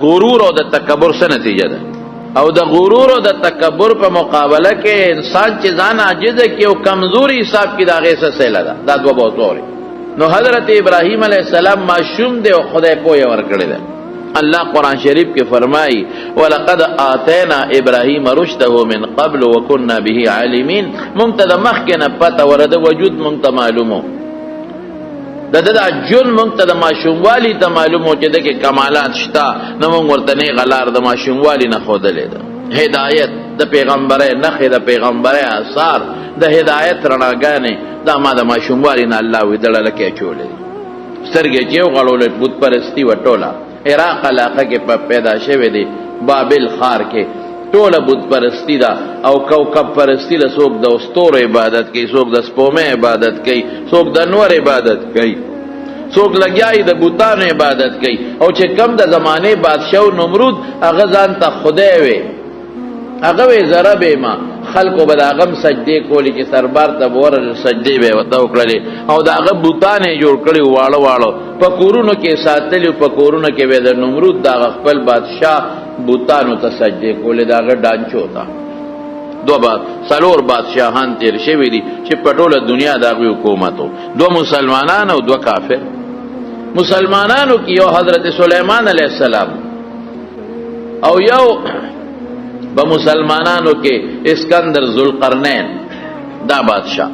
غرور او د تکبر څه نتیجه ده؟ او د غرور او د تکبر په مقابله کې انسان چې ځان عاجز کی او کمزوري حساب کی دا غیسه سیله ده. دا دوه بوتوري. نو حضرت ابراهیم علیہ السلام معصوم دی او خدای پوهه ورکړی ده. اللہ قرآن شریف کے فرمائی وَلَقَدْ آتَيْنَا إِبْرَاهِيمَ رُشْدَهُ مِنْ قَبْلُ وَكُنَّا بِهِ عَالِمِينَ منتد مخکن پتا ورد وجود منت معلومو دا جن منتد معشوموالی تا معلومو چه دکی کمالات شتا نمون ورطنی غلار دا معشوموالی نخودلی دا ہدایت دا پیغمبر نخی دا پیغمبر آثار دا ہدایت رناگانی دا ما دا معشوموالی نا اللہ وی دلالکی چولی سرگی چیو غلول بود پرستی و ٹولا عراق علاقہ کے پیدا شوه دی بابل خار کے ټوله بت پرستی دا او کوكب پرستی له څوک د استور عبادت کوي، څوک د سپومه عبادت کوي، څوک د نور عبادت کوي، څوک لګیای د بوتانو عبادت کوي. او چې کم د زمانه بادشاہ نمرود هغه ځان ته خدای وي، هغه وی زره به ما خلکو به هغه سجدي کولی چې سربار ته ور سجدي به وته وکړي او دا هغه بوتانه جوړ کړي واړو واړو په کورونو کې ساتلی، په کورونو کې به د نمرود دا خپل بادشاہ بوتانو ته سجدي کولی، دا هغه ډانچو تا دو بعد سلور بادشاہان تیر شوی دي چې په ټوله دنیا دا حکومتو، دو مسلمانان او دو کافر. مسلمانانو کې یو حضرت سلیمان علیہ السلام او یو با مسلمانانو کے اسکندر ذوالقرنین دا بادشاہ،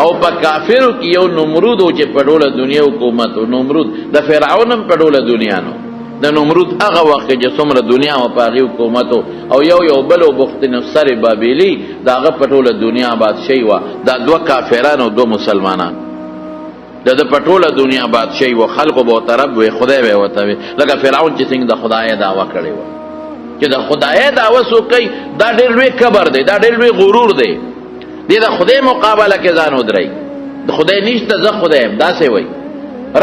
او پا کافرو کی یو نمرود ہو چے پڑول دنیا حکومت ہو. نمرود دا فرعونم پڑول دنیا نو، دا نمرود اغا وقت جے سمر دنیا و پاغی حکومت ہو. او یو بلو بخت نصر بابیلی دا اغا پڑول دنیا بادشاہی و دا دو کافران و دو مسلمانان دا پټول دنیا بادشاہی و خلق بو طرف و خدای بے وطوی لگا فرعون چی سنگ دا خدای دعوی کردی و چې دا خدای دعوه سو کوي، دا ډېر لوی کبر دی، دا ډېر لوی غرور دی. دی دا خدای مقابله کې ځان ودرای، د خدای نشته زه خدای یم داسې وای،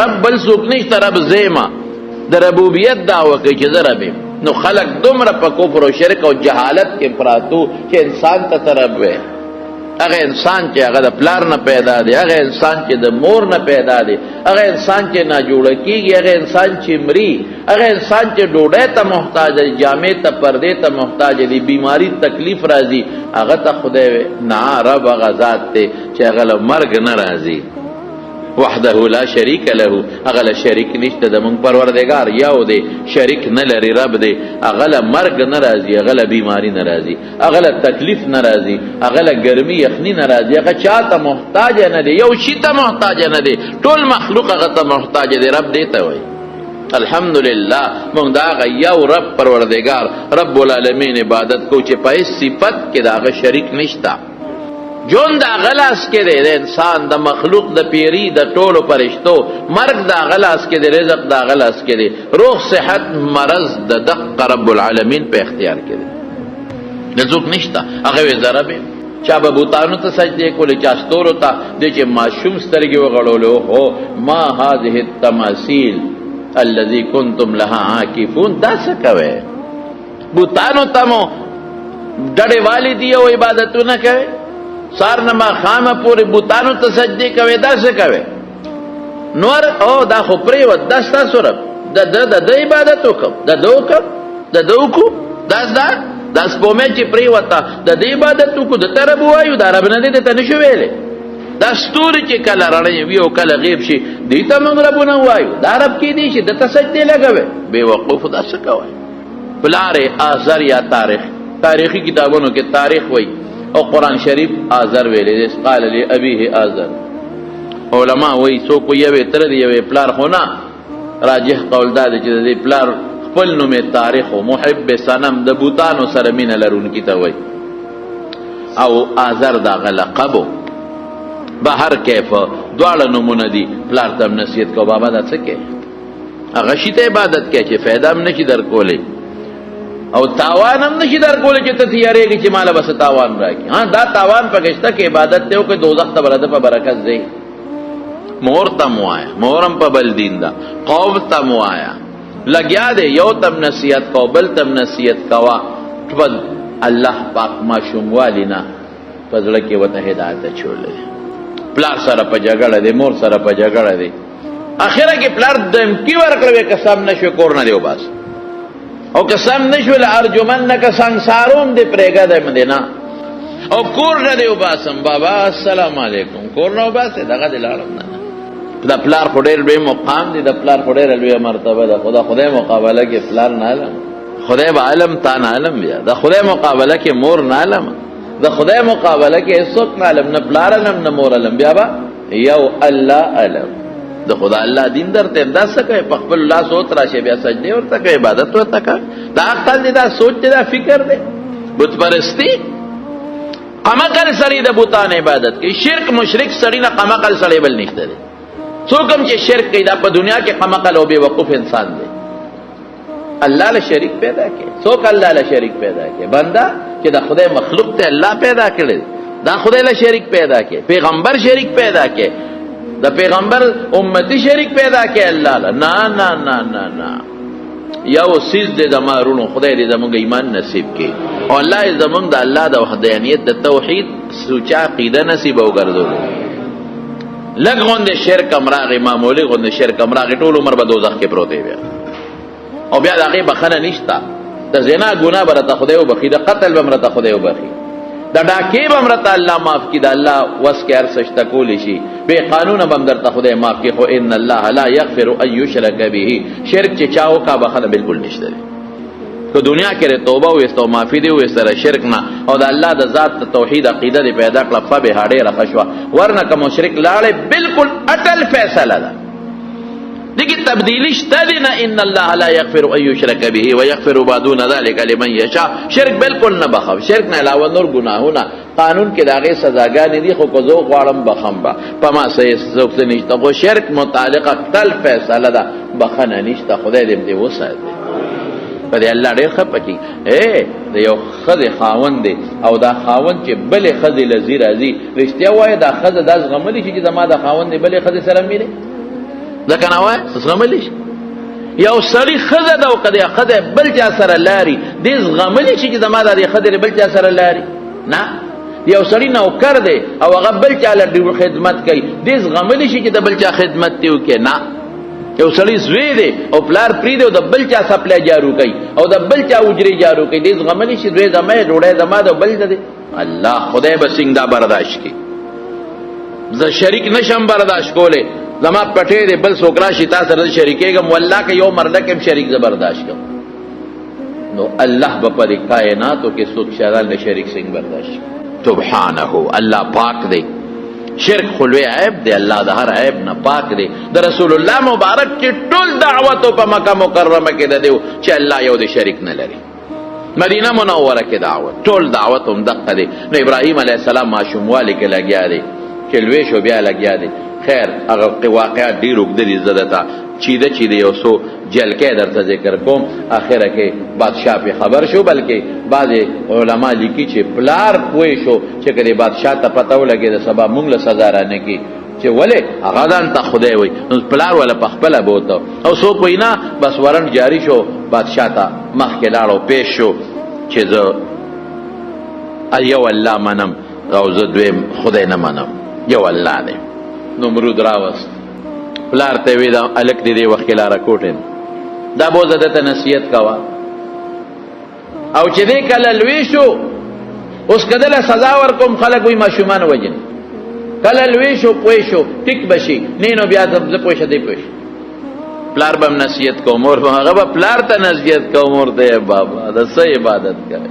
رب بل څوک نشته، رب زیما د ربوبیت دعوه کوي چې زه رب یم. نو خلق دومره په کفر او شرک او جهالت کې پراتو چې انسان ته رب وای. هغه انسان چې هغه د پلار نه پیدا دی، هغه انسان چې د مور نه پیدا دی، هغه انسان چې نه جوړ کیږي، هغه انسان چې مري، هغه انسان چې ډوډۍ ته محتاج دی، جامې ته پردې ته محتاج دی، بیماری تکلیف راځي، هغه ته خدای نه رب هغه ذات دی چې هغه له مرګ نه راځي. وحده لا شریک له، هغه له شریک نشته، د مونږ پروردگار یو دی، شریک نه لري، رب دی. هغه له مرګ نه راځي، هغه له بیماری نه راځي، هغه له تکلیف نه راځي، هغه له ګرمي یخني نه راځي، هغه چاته محتاج نه دی، یو شي ته محتاج نه دی، ټول مخلوق هغه ته محتاج دی، رب دی ته وایي. الحمدللہ مونږ دا هغه یو رب پروردگار رب العالمین عبادت کو چې په هیڅ صفت کې د هغه شریک نشته. جون دا غلاس کې دی د انسان، د مخلوق، د پیری، د ټولو فرشتو، مرګ دا غلاس کې دی، رزق دا غلاس کې دی، روح صحت مرض د دق رب العالمین په اختیار کې دی، نزوک نشته. هغه وی ضربه چا به بوتانو ته سجدې کولې، چا ستورو ته، دی چې ماشوم سترګې وغړولې هو ما هذه التماثيل الذي كنتم لها عاكفون. دا څه کوي؟ بوتانو ته مو ډډې والی دی او عبادتونه کوي، سارنما خامه پوری بوتانو ته سجدې کوي، دا څه کوي؟ نور او دا خو پریوت، دا ستاسو رب، د عبادت وکړه، د وکړو، دا سپومې چې پریوته د عبادت وکړو، د رب وایو، دا رب نه دی ته نشو ویلې. دا ستوري چې کله رڼې وي او کله غیب شي دی ته موږ ربونه وایو، دا رب کې دی چې د ته سجدې لګوي. بې وقوف دا څه کوي؟ پلار آزر یا تاریخی کتابونو کې تاریخ وایي او قرآن شریف آزر ویلې دی، قال لی ابیه آزر. علماء وایي څوک یوې تر دی یوې پلار خو نه، راجح قول دا دی چې د دې پلار خپل نوم تاریخ او محب صنم د بوتانو سره مینه لرونکي ته وایي. او آزر دا لقبو بهر کیف دواړه نمونه دي. پلار ته نصیحت کو بابا دا څه کې، هغه شي ته عبادت کې چې فایده هم نشي درکولې او تاوان هم نشي درکولې چې ته تیارېږي چې مالا بس تاوان راکړي. ها دا تاوان پکې شته کې عبادت ته او کې دوزخ ته برده په برکت دی. مور ته موایا، مورم په بل دین دا، قوم ته موایا، لګیا دی یو تم نصیحت کو بل تم نصیحت کوا، ټول الله پاک معصوم والینا فضل کې وته هدایت چولې. پلار سره په جګړه دی، مور سره په جګړه دی، اخره کې پلار دمکی ورکړي قسم نشو کور نه دیو بس او قسم نشول ارجمنک سنگسارون دی پریگا دی مدینا او کور نه دی وباسم بابا السلام علیکم کور نه وباسه دغه دی لاړم نه دا پلار خډیر به مقام دی، دا پلار خډیر لوی مرتبه ده. خدای مقابله کې پلار نه علم، خدای به علم تا نه علم بیا. دا خدای مقابله کې مور نه علم، دا خدای مقابله کې هیڅوک نه علم، نه پلار علم نه مور علم، بیا با یو الله علم. د خدا الله دین درته دا څه کوي په خپل الله سوت راشه بیا سجده ورته کوي عبادت ورته کوي. دا عقل دی، دا سوچ دی، دا فکر دی. بت پرستی قمقل سړی د بوتان عبادت کوي، شرک مشرک سړی نه قمقل سړی بل نشته دی. څوک هم چې شرک کوي دا په دنیا کې قمقل او بے وقوف انسان دی. الله له شریک پیدا کړي، څوک الله له شریک پیدا کړي؟ بندا چې د خدای مخلوق ته الله پیدا کړي، دا خدای له شریک پیدا کړي. پیغمبر شریک پیدا کړي، د پیغمبر امتی شریک پیدا کړي الله له. نه نه نه نه نه، یو سیز دې د مارونو خدای دې زموږ ایمان نصیب کړي او الله دې زموږ د الله د وحدانیت د توحید سوچا عقیده نصیب وګرځولو. لږ غوندې شرک امراغې، معمولی غوندې شرک امراغې، ټول عمر به دوزخ کې پروت بیا او بیا د هغې بخنه نشته. د زنا ګناه به راته خدای وبخي، د قتل به م راته خدای وبخي، د ډاکې به م راته الله معاف کړي، د الله وس کې هر څه شته کولی شي. بې قانونه به م درته خدای معاف کړي، خو ان الله لا یغفر ان یشرک به. شرک چې چا وکړه بخنه بالکل نشته دی. که دنیا کې توبه وویسته او معافي دې وویستله شرک نه او د الله د ذات د توحید عقیده دې پیدا کړه فبها ډېره ښه شوه. ورنه که مشرک لاړې بالکل اټل فیصله ده، دیکي تبدیلی شته دی نه. ان الله لا یغفر ان یشرک به ویغفر ما دون ذلک لمن یشاء. شرک بالکل نه بخو، شرک نه علاوه نور ګناهونه قانون کې د هغې سزاګانې دي، خو که زه غواړم بخم به په ما څه نشته. خو شرک متعلقه تل فیصله ده، بخنه نشته. خدای دې دې وساتي. په دې الله ډېر ښه پکې د یو ښځې خاوند دی او دا خاوند چې بلې ښځې له ځي راځي، رښتیا وایه دا ښځه دا زغملی شي چې زما د خاوند دی بلې ښځې سره مینې؟ ځکه نه وایه زغملی شي. یو سړي ښځه ده او که د ښځه بل چا سره لاري، دې زغملی شي چې زما د دې ښځې بل چا سره لاري؟ نه. یو سړي نوکر دی او هغه بل چا له خدمت کوي، دې زغملی شي چې د بل چا خدمت دې وکړي؟ نه. یو سړی زوی دی او پلار پری دی او د بل چا سپلی جارو کوي او د بل چا اجرې جارو کوي، دې زغملی شي زوی زما یې ډوډۍ زما د بل دی. الله خدای به څنګه دا برداشت کړي؟ زه شریک نشم برداشت کولی، زما پټې دی بل څوک راشي تا سره شریکېږم، والله که یو مرده کې هم شریک زه برداشت کوم. نو الله به په دې کائناتو کې څوک شرال د شریک څنګه برداشت کړي؟ سبحانه، الله پاک دی. شرک خلوی عیب دی، الله د هر عیب نه پاک دی. د رسول الله مبارک چې ټول دعوتو په مکه مکرمه کې د دیو چې الله یو د شریک نه لري. مدینه منوره کې دعوت، ټول دعوت هم دقه دی. نو ابراهیم علیه السلام ماشوموالي کې لګیا دی، چې لوی شو بیا لګیا دی. خیر هغه واقعات ډېر اوږده دي، زه درته چیده چیده یو څو جلکې درته ذکر کوم. اخره کې بادشاه پې خبر شو، بلکې بعضې علما لیکي چې پلار پوه شو چې که دې بادشاه ته پته ولګېده سبا موږ له سزا رانه کړي، چې ولې هغه ځان ته خدای وایي. نو پلار وله په خپله بوته او څوک وایي نه، بس ورن جاري شو، بادشاه ته مخکې لاړ او پیش شو چې زه یو الله منم او زه دویم خدای نه منم، یو الله دی. نمرود راوست، پلار ته وی دا الک دې وخت کې لاره کوټین دا بوزه دته نصیحت کوا او چې دې کله لوی شو اوس کله سزا ورکوم خلک وي ماشومان وجن، کله لوی شو پوه شو ټیک بشي نه نو بیا زه پوه شه دې پوه. پلار به نصیحت کوم اور هغه به پلار ته نصیحت کوم اور ته بابا د څه عبادت کوي.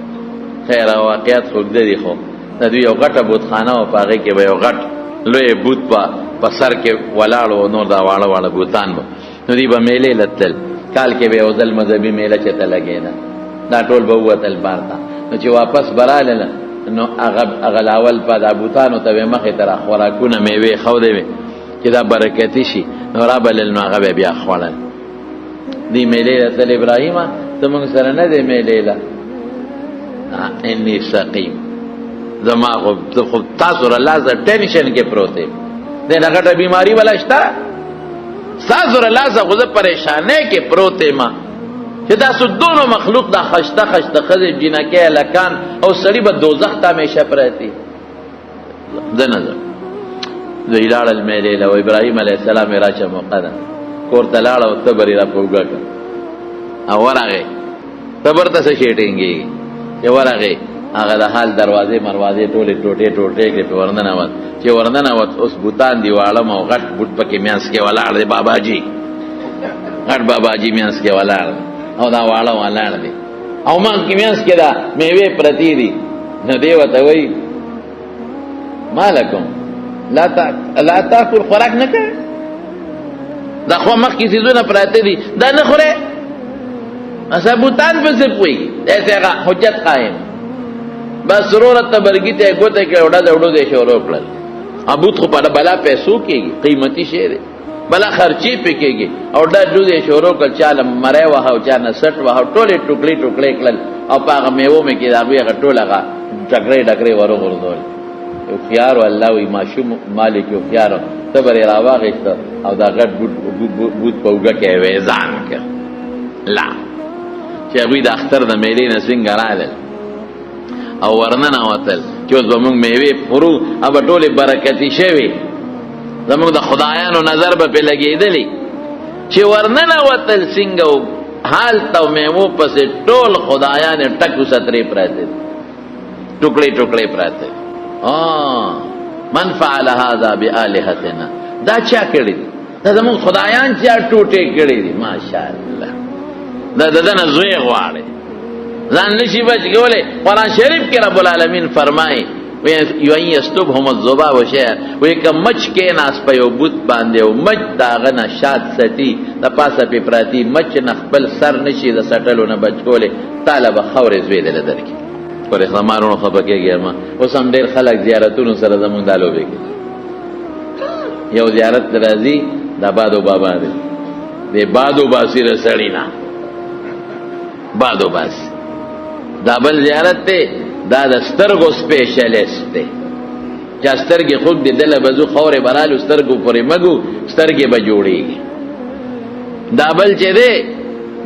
خیر واقعیت خو دې خو د دوی یو غټه بوتخانه او پاغه کې به یو غټ لوی بوت په سر کې ولاړو، نور دا واړه واړه بوتان به نو دی به میلې لتل. کال کې به یو ځل مذهبي میله چې ته لګېده، دا ټول به ووتل بار ته. نو چې واپس براله نو هغه لاول په دا بوتانو ته به مخې ته را خوراکونه میوې ښودې وې چې دا برکتي شي، نو رابلل نو هغه به بیا خوړل. دی میلې لتل ابراهیمه ته موږ سره نه دی میلې له انی سقیم، زما خو تاسو را لازه ټینشن کې پروت دی، دې غټه بیماری ولا شته تاسو را لازه خو زه پریشانۍ کې پروت یم چې تاسو دونو مخلوق دا خشته خشته ښځې جینکۍ هلکان او سړي به دوزخ ته همیشه پرتي. زه نه ځم. دوی لاړل میلې له ابراهیم علیه السلام یې راچه موقع ده کور ته لاړه او تبر یې را په اوږه کړه او ورغی تبر ته څه شیټینګي چې ورغه هغه د حال دروازې مروازې ټولې ټوټې کې په ورننه وت چې ورننه وت اوس بوتان دی واړه مو غټ بوت پکې میانس کې ولاړ دی باباجي غټ باباجي میانس کې ولاړ او دا واړه ولاړ دی او ما کې میانس کې دا میوه پرتی دي نو دی وته وای مالکم لا تاكل خوراک نه کوي دا خو مخ کې سيزونه پراته دي دا نه خوره اسبوتان په څه پوي ایسه حجت قائم بس ضرورت تبرګی ته ګوته کې وړه دې شروع کړل ابوت خو په بلا پیسو کېږي قیمتي شی دی بلا خرچي پکېږي او دا دې شروع کړ چاله مړې واه او چا نه سټ واه ټولې ټوکړي کړل او هغه میوه مې کې دا به ټولغه ډګرې ورو ورځول یو خيار الله وي ماشوم مالک یو خيار تبر راواغښت او دا غټ بوت په وګه کې وېزان کې لا چې هغه د اختر د میلې نه څنګه راغل او ورننه وتل چې اوس زموږ میوه پرو اب ټوله برکتی شوی زموږ د خدایانو نظر به په لګېدلی چې ورننه وتل څنګه حال تو میوه پس ټول خدایان ټکو سترې پراته ټوکړي پراته من فعل هذا بالهتنا دا چا کړی دا زموږ خدایان چې ټوټه کړی دي ماشاءالله دا دنه زوی غواړي ځان نشي بچ کولای قرآن شریف کې رب العالمین فرمایي یو یستبهم الذباب وشیا وې ک مچ کې ناس په یو بوت باندې او مچ داغه نشاد ستی د پاسه په پراتی مچ نخبل سر نشي د سټلو نه بچ کولای طالب خورې زوی دل درکې پرې خمارونو خپکهږي ما اوس هم ډېر خلک زیارتونو سره زمونږ دالو وکړي یو زیارت راځي د بادو بابا دی د بادو باسی رسړینا بادو باس دا بل زیارت ته دا د سترګو سپیشلیست دی چې سترګې خود د دله بزو خورې برالو سترګو پرې مګو سترګې به جوړېږي دا بل چې دی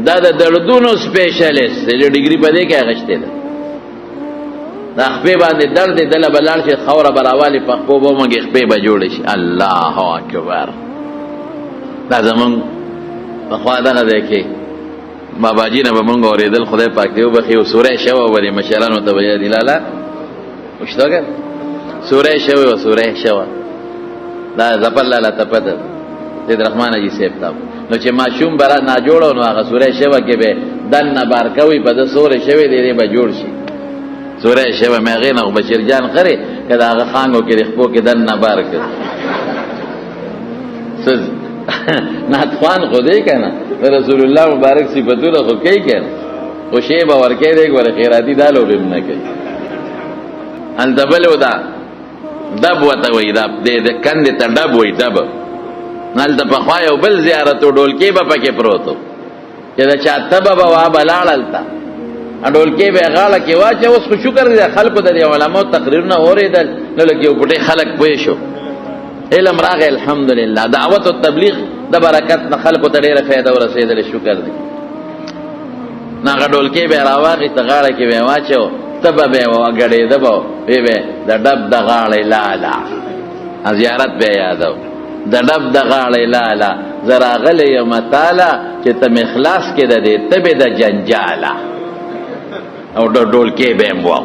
دا د دردونو سپیشلیست دی ډیګري په دې کې اغشته ده دا خپې باندې درد دله بلال چې خوره براوالی په خپو به مګې خپې به جوړې شي الله اکبر دا زمونږ پخوا دغه دی کې باباجی نه به مونږ اورېدل خدای پاک دې وبخي او سوره شوه ولې مشرانو ته ویل دي لاله وشتاګه سوره شوه دا زپل لاله تپد دې رحمان جی سیب تاب نو چې ماشوم برا نه جوړو نو هغه سوره شوه کې به دن نه بار کوي په د سوره شوه دې به جوړ شي سوره شوه مې غینه بشیر جان خره کدا هغه خانګو کې خپو کې دن نه بار کړ سز ناتخوان خو دی کنه رسول الله مبارک صفاتونه خو کوي کنه خو شی به ورکې دی ګوره خیراتی دالو به نه کوي ان دبل ودا دب وته وای دا د کندې ته دب وای دب نل د پخوا یو بل زیارت ډولکی به پکې پروتو چې دا چاته به وا بلالتا ډولکی به غاړه کې واچو اوس خو شکر دې خلکو د علماء تقریرونه اوریدل نو لکه یو پټي خلک پوه شو علم راغی الحمدلله دعوت او تبلیغ د برکت نه خلکو ته ډیره فایده ورسېدل شکر دی ناغه ډولکی به راواغی ته غاړه کې به واچو تبه به وګړې دبو به د ډب د غاړې لالا زیارت به یادو د ډب د غاړې لالا زرا غلې متالا چې ته مخلاص کې د دې تبه د جنجالا او ډولکی به مو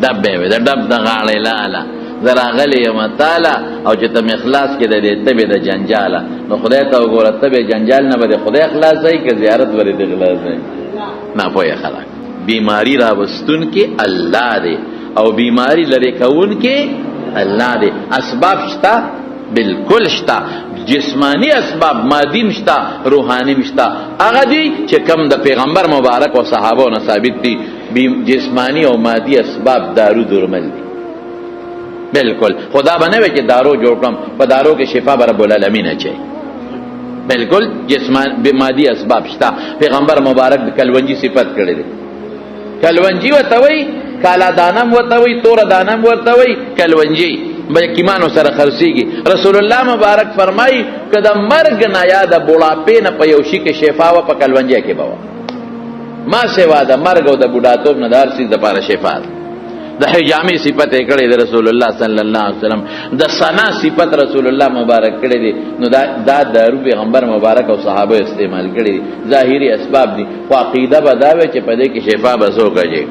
دب به د ډب د غاړې لالا زرا غلی متالا او چې ته مخلاص کې د دې تبه د جنجالا نو خدای ته وګوره تبه جنجال نه بده خدای اخلاص ای که زیارت ورې د اخلاص ای نه پوهه خلک بیماری را وستون کې الله دی او بیماری لري کون کې الله دی اسباب شتا بالکل شتا جسمانی اسباب مادی مشتا روحانی مشتا هغه دی چې کم د پیغمبر مبارک او صحابه او ثابت دي جسمانی او مادی اسباب دارو درمل دي بالکل خدا بنوي چې دارو جوړ کړم په دارو کې شفا رب العالمین اچي بالکل جسمان مادی اسباب شتا پیغمبر مبارک د کلونجی صفت کړی دی کلونجی وتوي کالا دانم وتوي تور دانم وتوي کلونجی بلکیمانو سره خرسيږي رسول الله مبارک فرمایي کله مرګ نه یاد بوډاپې نه په یو شي کې شفا و په کلونجی کې بوا ما سیوا د مرګ او د بوډاتوب نه دار سي د لپاره شفا د حجامي صفت کړي د رسول الله صلی الله علیه وسلم، د سنا صفت رسول الله مبارک کړي دي. نو دا دارو پیغمبر مبارک او صحابه استعمال کړي دي. ظاهري اسباب دي، خو عقیده بداوي چې په دې کې شفا بسو کوي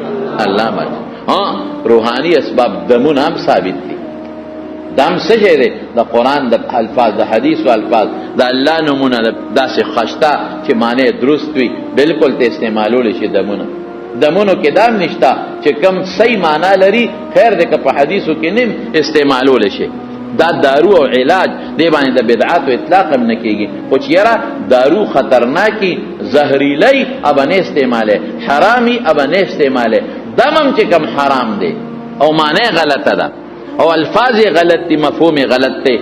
الله باندې. روحاني اسباب دمون هم ثابت دي. دم سجه دي د قرآن د الفاظ، د حدیث و الفاظ، د الله نمونه داسې خشتا چې معنی درست وي بالکل ته استعمالول شي. دمونو کې دام نشتا چې کم صحیح معنا لري، خیر دې که په حدیثو کې نیم استعمالول شي. دا دارو او علاج دی باندې د بدعات او اطلاق هم نه کېږي. خو چې یاره دارو خطرناکي زهریلی ابا نه استعماله، حرامي ابا نه استعماله. دمم چې کم حرام دی او معنی غلطه ده او الفاظ غلط دي، مفهوم غلط دی،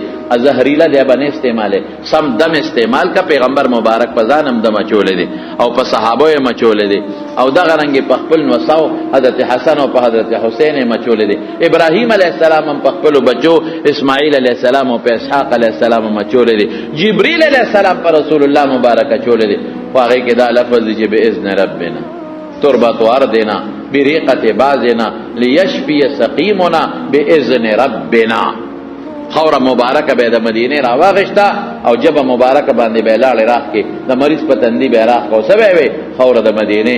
زهریله دی ابا نه استعماله. سم دم استعمال کا پیغمبر مبارک په ځانم دم چولې دي او په صحابه یې مچولې دي او دغه رنګ په خپل نوساو حضرت حسن او په حضرت حسین یې مچولې دي. ابراهیم علیه السلام هم په خپل بچو اسماعیل علیه السلام او په اسحاق علیه السلام مچولې دي. جبرئیل علیه السلام پر رسول الله مبارک چولې دي. خو هغه کې دا لفظ دی چې باذن ربنا تربت ارضنا بریقت بازنا لیشفی سقیمنا باذن ربنا. خور مبارک به د مدینه راواغشتا او جب مبارک باندې به لاړ راخ کې د مریض په تندی به راخ کو سبه وي. خور د مدینه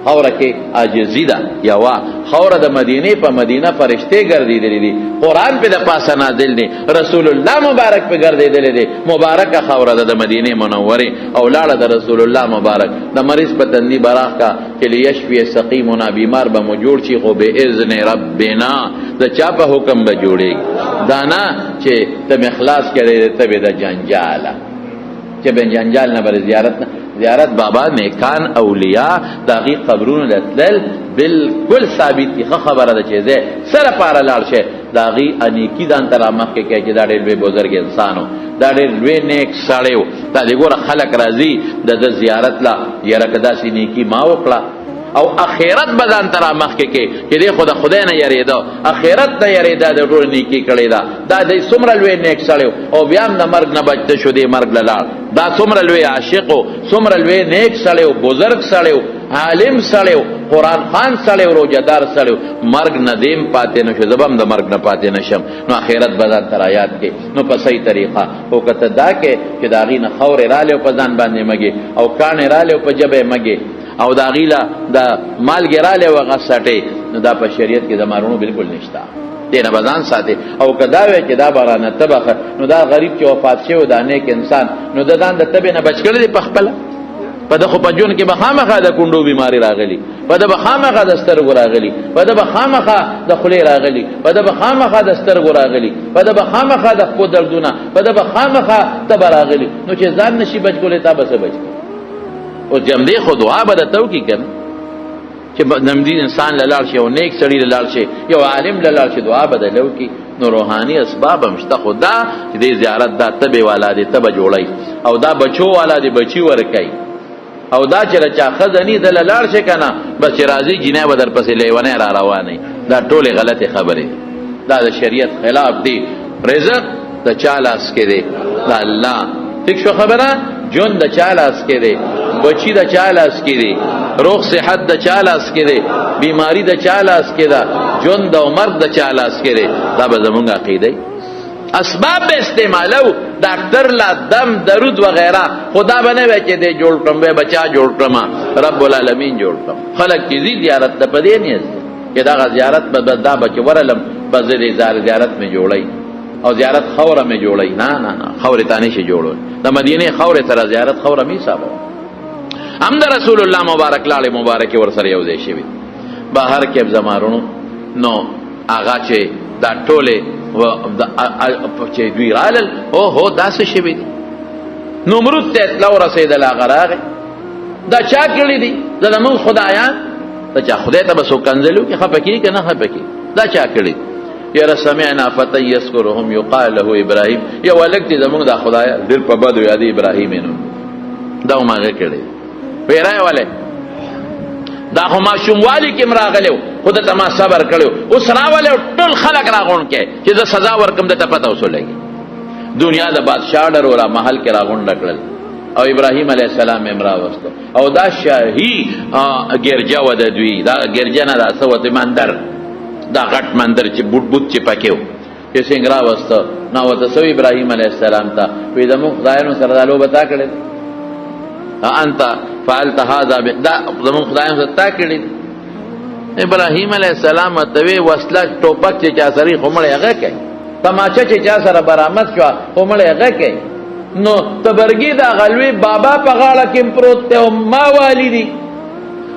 خوره کې عاجزی ده یا وا خوره د مدینه په مدینه فرشته ګرځیدلې دي، قران په د پاسه نازل دي، رسول الله مبارک په ګرځیدلې دي. مبارکه خوره د مدینه منوره او لاړه د رسول الله مبارک د مریض په تندی براخ کا چې لیشفی سقیمنا، بیمار به مو جوړ شي خو به اذن ربنا، د چا په حکم به جوړيږي. دانا چې تم اخلاص کړي ته به د جنجاله چې به جنجال نه بر زیارت بابا نیکان اولیاء داغي قبرونو لتل بالکل ثابت کی خبره ده چې زه سره پاره لاړ شه داغي انیکی دان تر مخ کې چې دا ډېر بزرګ انسانو، دا ډېر لوی نیک سړیو. دا دغه خلک راځي د زیارت لا یره کدا سې نیکی ما وکړه او اخرت بدن تر مخ کې چې دې خدای نه یریدا، اخرت نه یریدا د ټول نیکی کړي دا د څومره لوی نیک سړیو او بیا هم د مرګ نه بچته شو، دې مرګ لاړ. دا څومره لوی عاشقو، څومره لوی نیک سړیو، بزرګ سړیو، عالم سړیو، قرآن خان سړیو، روزدار سړیو، مرګ ندیم پاتې نشو، زبم د مرګ نه پاتې نشم. نو اخرت بدن تر آیات کې نو په صحیح طریقه او کته دا کې چې دا غي نه خور را له په ځان باندې مګي او کان را له په جبه مګي او دا غیلا دا مال ګراله وغه سټي، نو دا په شریعت کې د مارونو بالکل نشتا. دینه بزان ساتي او کدا وی چې دا بارانه تبخه، نو دا غریب چې وفات شوی دا نیک انسان، نو د دان د تبه نه بچ کړي په خپل په د خو په جون کې بخامخه د کندو بیماری راغلی، په د بخامخه د سترګو راغلی، په د بخامخه د خلی راغلی، په د بخامخه د سترګو راغلی، په د بخامخه د خپل دردونه، په د بخامخه تب راغلی. نو چې ځان نشي بچ کولې تا بس بچ او جمدی خو دعا به د تو کی کنه چې نمدی انسان لاله شي او نیک سړی لاله شي، یو عالم لاله شي، دعا به د لو کی. نو روحانی اسباب هم شته، خدا چې د زیارت دا تبه والا دي تبه جوړي او دا بچو والا دي بچي ورکای او دا چې رچا خزنی د لاله شي کنه بس راضی جنې بدر پسې لیونه را روانه. دا ټوله غلطه خبره، دا د شریعت خلاف دی. رزق د چالاس کې دی د الله، ٹھیک شو خبره؟ جون د چالاس کې دی، بچی د چالاس کې دی، روغ صحت د چالاس کې دی، بیماری د چالاس کې ده، جون د عمر د چالاس کې دی. دا به زمونږ عقیده اسباب به استعمالو، ډاکټر لا دم درود وغیرہ خدا بنه وی چې دې جوړ کړم به بچا جوړ کړم، رب العالمین جوړ کړم. خلک کی زیارت د پدې نه چې دا زیارت به دا بچ ورلم بس دې زیارت می جوړای او زیارت خوره می جوړای. نه نه نه، خوره تانی شي جوړول د مدینه خوره تر زیارت خوره می حساب هم د رسول الله مبارک لاله مبارک ور سره یو ځای شي بهر کې زمارونو. نو اغا چې دا ټوله و چې دوی رالل او هو داسې شي وي. نمرود ته اطلاع رسیدل غراغه دا چا کړی دي زمون خدایان، دا چا خدای ته بسو کنزلو کې خپکی کنه خپکی، دا چا کړی یا سمعنا فتى يذكرهم يقال له ابراهيم، یا ولکت زمون دا خدای دل په بده یاد ابراهیم نو دا ماغه کړی پیرای والے دا خو ما شوموالی کې مراغلو خود ته ما صبر کړو اوس راولې ټول خلک راغون کې چې زه سزا ورکم د ته پته وسولېږي. دنیا د بادشاہ ډر ولا محل کې راغون ډکړل او ابراهیم علیه السلام امرا وستو او دا شاهي ګرجا ود دوی دا ګرجا نه دا سوت مندر دا غټ مندر چې بوت چې پکې و چې څنګه راوسته نو ورته سو ابراهیم علیه السلام ته وی زموږ خدایانو سره دا لوبه تا کړې انت فعلت هذا دا زموږ خدایانو سره تا کړې ابراهیم علیه السلام ته وی وسله ټوپک چې چا سره خمړې هغه کوي تماچه چې چا سره برآمد شو خمړې هغه کوي نو تبرګي دا غلوی بابا په غاړه کې پروت ته ما والدي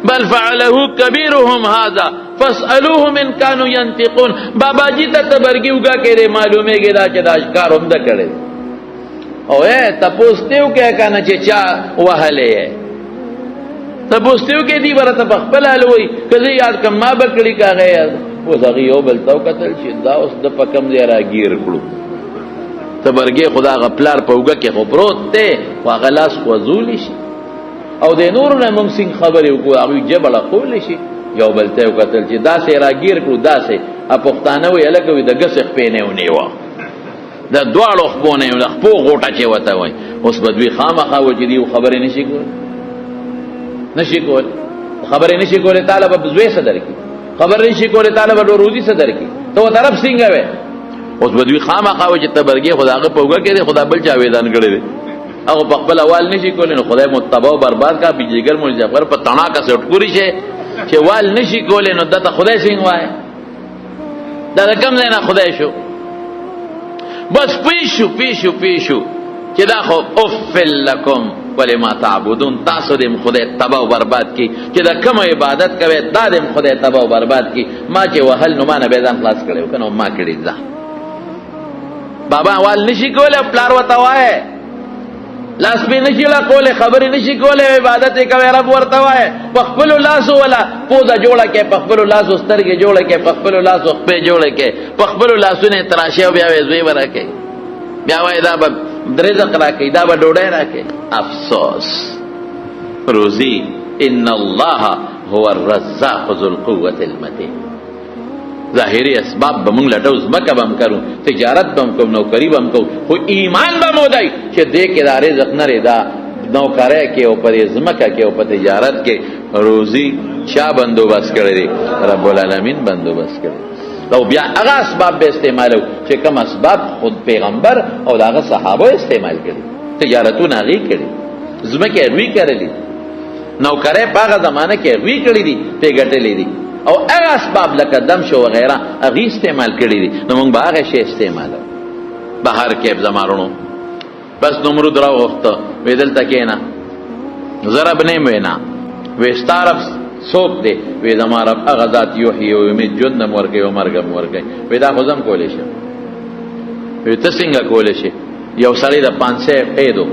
بل فعله كبيرهم هذا فاسألوهم ان كانوا ينطقون بابا جی ته تبرګي وګه کړي معلومه ګدا چې دا ښکار هم د کړي او تپوستیو کې کنه چې چا وهلې تپوستیو کې دی ورته خپل الوي کله یاد کما ما بکړي کاغه او زغي یو بل تو قتل شي دا اوس د پکم دی راګیر کړو تبرګي خدا غپلار پوګه کې خو پروت ته واغلاس وزول شي او د نور نه موږ څنګه خبرې وکړو هغه جبل خول شي یو بل ته قتل چې دا سه راګیر کړو دا سه اپختانه وی الګوي د غسخ پینې ونیو دا دواړو خپونه یو خپو غوټه چې وته وای اوس بدوی خامخا و چې دی خبرې نشي کول خبرې نشي کول طالب بزوي صدر کی خبر نشي کول طالب روزي صدر کی ته طرف څنګه وې اوس بدوی خامخا و چې تبرګي خداغه پوګه کې خدا بل چا وېدان کړي هغه په خپل اول نشي کول نو خدای متبا او برباد کا بيجيګر مول جعفر په تڼا کا سټکوري شي چې وال نشي کول نو دته خدای څنګه وای دا کم نه خدای شو بس پیشو چې دا خو افل لکم ولما تعبدون تاسو دې خدای تبا او برباد کی چې دا کوم عبادت کوي دا دې خدای تبا او برباد کی ما چې وهل نو ما نه به ځان خلاص کړو کنه ما کړی ځه بابا وال نشي کول پلار وتا وای لاس به نشي لا کوله خبرې نشي کوله عبادت کوي رب ورته وای پخپل لاس ولا پودا جوړه کې پخپل لاس سترګې جوړه کې پخپل لاس په جوړه کې پخپل لاسونه تراشه بیا وې ورکه بیا وای دا به درزق راکې دا به ډوډۍ راکې افسوس روزي ان الله هو الرزاق ذو القوه المتين ظاهری اسباب بمونږ لټو زمکه بم کرو تجارت بم کوم نوکری بم کو خو ایمان بم ودای چې دې کې دا رزق نه ردا نوکرای کې او پر زمکه کې او په تجارت کې روزي چا بندوبست کړی رب العالمین بندوبست کړی او بیا هغه اسباب به استعمالو چې کوم اسباب خود پیغمبر او هغه صحابه استعمال کړي تجارتونه هغه کړي زمکه روي کړلې نوکرای په هغه زمانه کې روي کړی دي په ګټلې دي او هغه اسباب لکه دم شو وغیرہ هغه استعمال کړی دي نو موږ به هغه شی استعمالو بهر کې زمارونو بس نمرود را وخت ویدل تکینا ضرب نه وینا وستارف سوک دے وی زمارب اغذات یوحی و امید جندم ورگئی و مرگم ورگئی وی دا خوزم کولی شا وی تسنگا کولی شا یو سری دا پانسے قیدو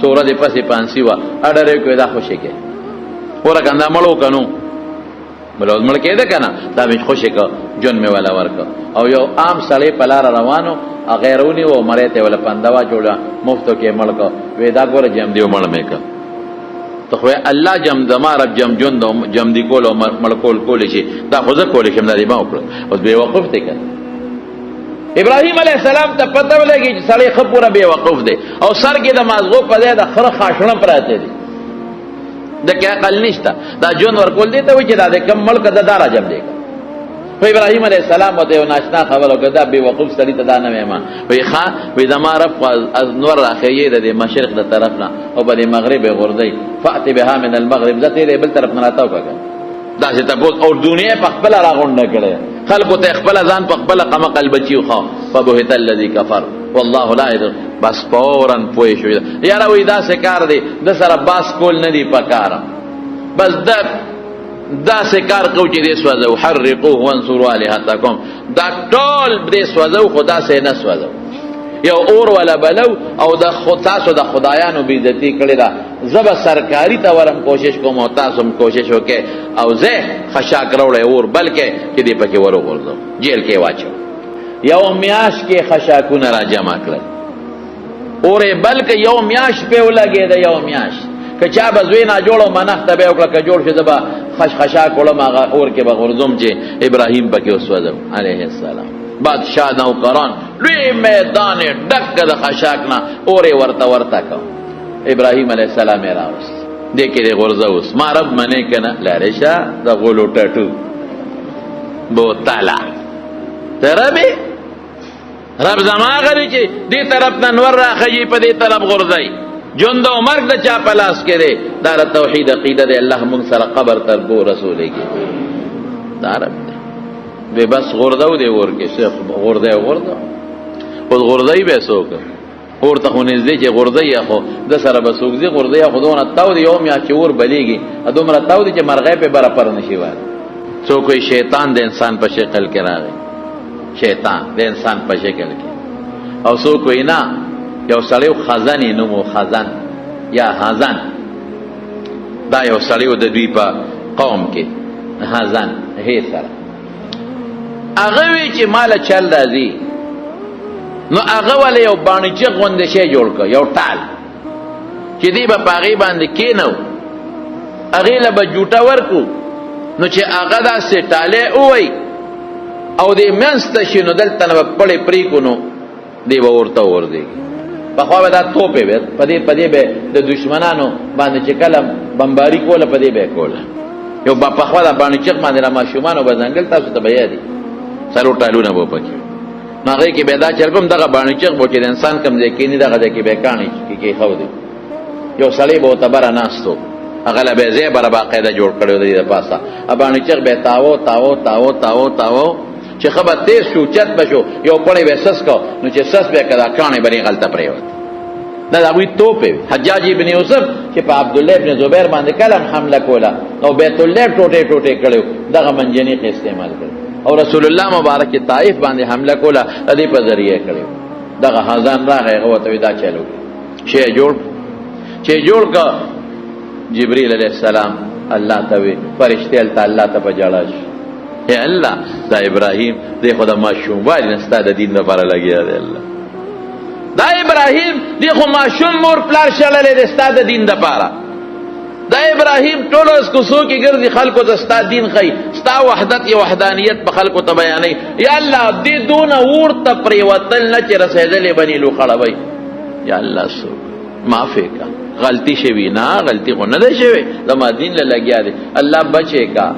سورا دی پسی پانسی و اڈا ریو کوئی دا خوشی که ورکن دا ملو کنو ملوز ملکی ده کنا دا بیش خوشی که جن میں والا ورکا او یو عام سری پلار روانو اغیرونی و مریتے والا پندوا جوڑا مفتو که ملکا وی دا گور جم دیو مل میں که تو خو الله جم دما رب جم جون جم دی کول او ملکول کول شي دا خو زه کول شم دا دی ما وکړ او بے وقوف دی کړه ابراهيم عليه السلام ته پته ولګي چې سړی خپوره بے وقوف دی او سر کې د مازغو په ځای د خره خاصونه پراته دي د کې عقل نشته دا جون ورکول دی ته و چې دا د کم ملک د دارا جم دی خو ابراهيم عليه السلام ته یو ناشنا خبرو کړه بے وقوف سړی ته دا نه ما وی ښا وی زما رب از نور راخیه د مشرق د طرف نه او په مغرب غردی فات بها من المغرب ذاته بل طرف نه راتاو کړه دا چې تاسو او دنیا په خپل راغونډ کړي خلکو ته خپل ځان په خپل قم قلب چیو خو فبهت الذي كفر والله لا يدر بس فورن پوي شو یاره وی دا څه کار دی د سره باس کول نه دی پکاره بس دا سه کار کو چې دې سوځو حرقوه وانصروا الهاتکم دا ټول دې سوځو خدا سه نه سوځو یو اور ولا بلو او د تاسو د خدایانو بی عزتی کړی دا زب سرکاری ته ورم کوشش کوم او تاسو هم کوشش وکې او زه خشاک وروړې اور بلکې چې دې پکې ورو ورځو جیل کې واچو یو میاش کې خشاکونه را جمع کړل اورې بلکې یو میاش په ولګې دا یو میاش کچا بزوینا جوړو منخته به وکړه ک جوړ شه دبا خشخشا کوله ما اور کې بغرزم چې ابراهیم پکې وسوځم عليه السلام بادشاہ نوکران لوی میدان ډک د خشاکنا اورې ورته کو ابراهیم علیه السلام راوست دې کې غرزه اوس ما رب منه کنه لارشا د غولو ټټو بوتلا ربی رب زما غری چې دې طرف نه نور راخی په دې طرف غردای ژوند او مرګ د چا په لاس کې دی دا توحید عقیده دی الله مونږ سره قبر تر بو رسولېږي دا رب دی به بس غردو دی ورکه شیخ غرده او غردای به څوک ورته خو نږدې چې غردای خو د سره به څوک دی غردای خو دونه تاو دی یوم یا چې ور بلیږي دومره تاو دی چې مرغې په بره پر نشي وای څوک شیطان د انسان په شکل کې راغی شیطان د انسان په شکل کې او څوک وینا یو سړیو خزانې نومو خزان یا حزن دا یو سړیو د دوی په قوم کې حزن هي سره هغه وی چې مال چل راځي نو هغه ولې یو باندې غونډه شي جوړ کړ یو ټال چې دی په پاغي باندې کېنو هغه له بجوټه ورکو نو چې هغه دا سټاله وای او دې منست شنو دلته نه پړې پری کو نو دی ورته ور دی په خو دا توپه به پدې به د دشمنانو باندې چې کلم بمباری کوله پدې به کوله یو په خو دا باندې چې باندې را ماشومان او بزنګل تاسو ته بیا دي سلو ټالونه وو پکې ناغه کې به دا چرګم دغه باندې چې بو چې انسان کم ځای کې نه دغه کې به کانی کې خو دی یو سړی به تبر ناستو هغه له به زی بر باقاعده جوړ کړو دی د پاسه باندې چې به تاو چې خبر تیز شو چت بشو یو پړې وسس کو نو چې سس به کدا کانه بری غلطه پریوت دا دوی توپه حجاج ابن یوسف چې په عبد الله ابن زبیر باندې کلم حمله کوله نو بیت الله ټوټه کړو دغه منجنیق استعمال کړ او رسول الله مبارک طائف باندې حمله کوله د دې په ذریعہ کړو دغه حزن راغی هغه ته دا چلو چې جوړ کا جبرئیل علیہ السلام الله ته فرشتي الله ته بجاړه اے الله دا ابراهیم دې خدا ماشوم وای نستا د دین لپاره لګیا دی الله دا ابراهیم دې خو ماشوم مور پلار شللې د ستا د دین لپاره دا ابراهیم ټول اس کو سو کې ګرځي خلکو د ستا دین خي ستا وحدت او وحدانیت په خلکو ته بیانې یا الله دې دون ورته پریوتل نه چې رسېدلې بني لو خړوي یا الله سو معافي کا غلطی شوی نه غلطی خو نه ده شوی زما دین له لګیا دی الله بچے کا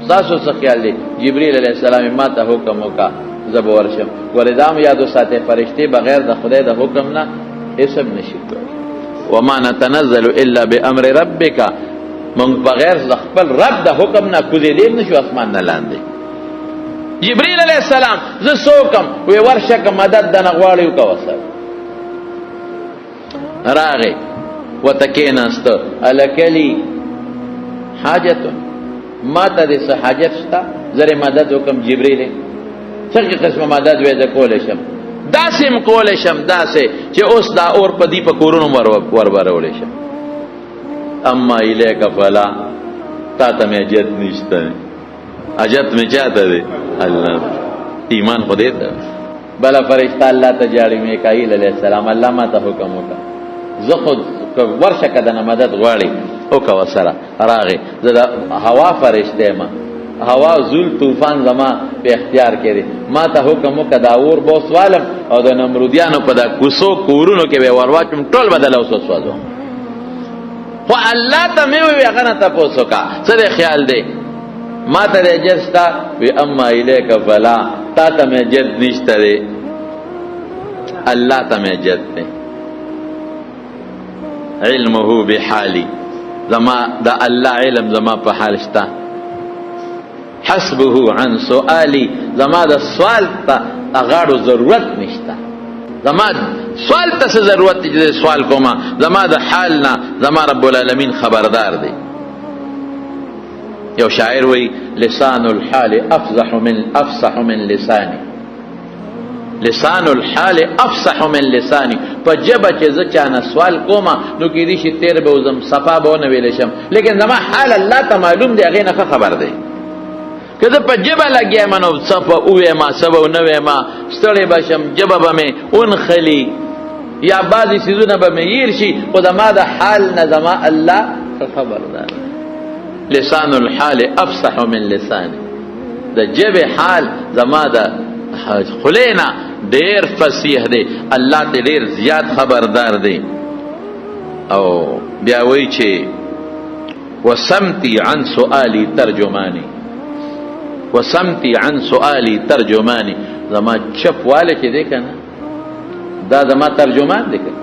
تاسو څه خیال دی جبرئیل علیہ السلام ما ته حکم وکا زب ورشم ولدام یادو ساته فرشتي بغیر د خدای د حکم نه اسب نشي کوي وما نتنزل الا بامر ربک من بغیر د خپل رب د حکم نه کوزي دې نشو اسمان نه لاندې جبرئیل علیہ السلام ز سوکم وی ورشک مدد د نغواړي کو وسه راغی وتکیناست الکلی حاجت ما ته د حاجت شته زره مدد وکم جبرئیل څنګه قسمه مدد وې د کول شم داسم کول شم داسه چې اوس دا اور پدی په کورونو ورول شم اما الیک فلا تا ته مې اجت نشته اجت مې چاته دی الله ایمان خو دې ته بل فرشتہ الله ته جاړي میکائیل علیہ السلام الله ما ته حکم وکړ زه خود ورشه کدنه مدد غواړي او کا وسره راغه زدا هوا فرشته ما هوا زول طوفان زما په اختیار کړي ما ته حکم وکدا اور بو سوالم او د نمرودیانو په دا کوسو کورونو کې به ورواچم ټول بدل اوس سوالو خو الله ته مې وی هغه نه تاسو کا څه خیال دی ما ته جستا وی اما الیک فلا تا ته مې جد نشته دی الله ته مې جد دی علمه بحالي زما دا الله علم زما په حال شتا حسبه عن سؤالي زما دا سوال ته اغاړو ضرورت نشتا زما سوال ته ضرورت دې سوال کوما زما د حالنا زما رب العالمین خبردار دی یو شاعر وی لسان الحال افصح من لساني لسان الحال افصح من لساني فجب چې ز چانه سوال کوما نو کې دي چې تیر به وزم صفا به نه ویل شم لیکن زما حال الله ته معلوم دی هغه نه خبر دی کله په جبه لګیا منو صفا اوه ما سبو نه ما ستړي بشم جبه به مې اون خلی یا بعضی سيزونه به مې ير شي خو زما د حال نه زما الله خبردار لسان الحال افصح من لساني د جبه حال زما د خلینا ډیر فصیح دی الله ته ډیر زیات خبردار دی او بیا وی چې وسمتی عن سؤالي ترجمانی وسمتی عن سؤالی ترجمانی زما چپ والے چې دی کنه دا زما ترجمان دی کنه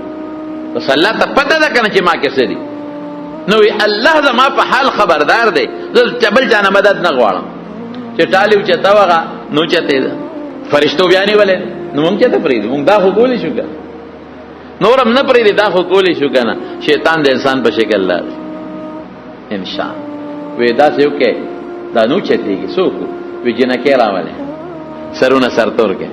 بس الله ته پته ده کنه چې ما کې څه دي نو الله زما په حال خبردار دی زه بل چا نه مدد نه غواړم چې ټالي اوچته وغه نو چته ده فرشتو بیا نیولې نو مونږ چته پرېږدو مونږ دا خو کولی شو کنه نورم نه پرېږدي دا خو کولی شو کنه شیطان د انسان په شکل لاري انسان وې داسې وکړې دا نو چتېږي څوک وی جنکې راولې سرونه سرتور کې